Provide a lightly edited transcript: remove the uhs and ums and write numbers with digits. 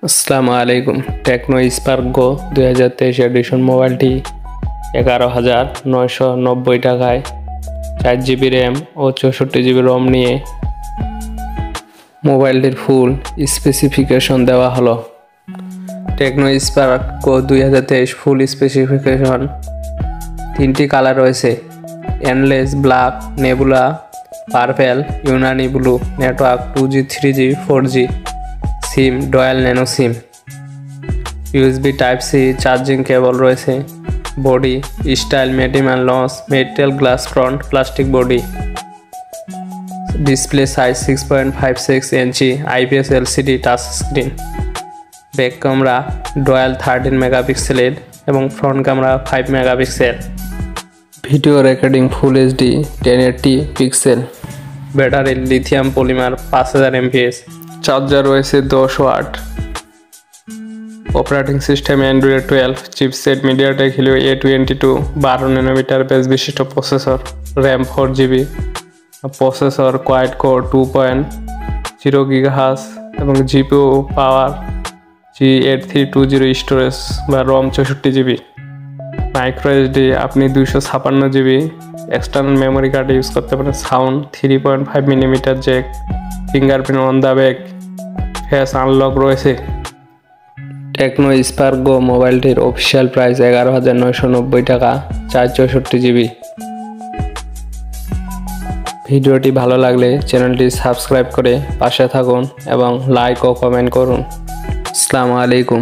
আসসালামু আলাইকুম। Techno Spark Go 2023 addition মোবাইলটি 11,990 টাকায় 4GB র্যাম ও 64GB রম নিয়ে মোবাইলটির ফুল স্পেসিফিকেশন দেওয়া হলো। Tecno Spark Go 2023 full specification 3টি কালার রয়েছে: endless black, nebula purple, Uyuni blue. Network 2G 3G 4G। SIM dual nano SIM. USB type C charging cable রয়েছে। Body style মেটিম্যান লস metal glass front plastic body. Display size 6.56 ইঞ্চি IPS LCD touch screen. Back camera dual 13 মেগাপিক্সেলের এবং front camera 5 megapixel. Video recording full HD 1080 pixel. Battery lithium polymer 5000 mAh। Charger রয়েছে 10 watt. Operating system Android 12। Chipset MediaTek Helio A22 12 nanometre base বিশিষ্ট processor. RAM 4GB। Processor quad core 2.0 GHz এবং GPU power G8320। Storage বা ROM 64GB। Micro SD আপনি 256GB external memory card use করতে পারেন। Sound 3.5mm Jack. Fingerprint on the back. Face unlock রয়েছে। Techno Spark গো মোবাইলটির official price 11,990 টাকা 464GB। ভিডিওটি ভালো লাগলে চ্যানেলটি সাবস্ক্রাইব করে পাশে থাকুন এবং লাইক ও কমেন্ট করুন। আসসালামু আলাইকুম।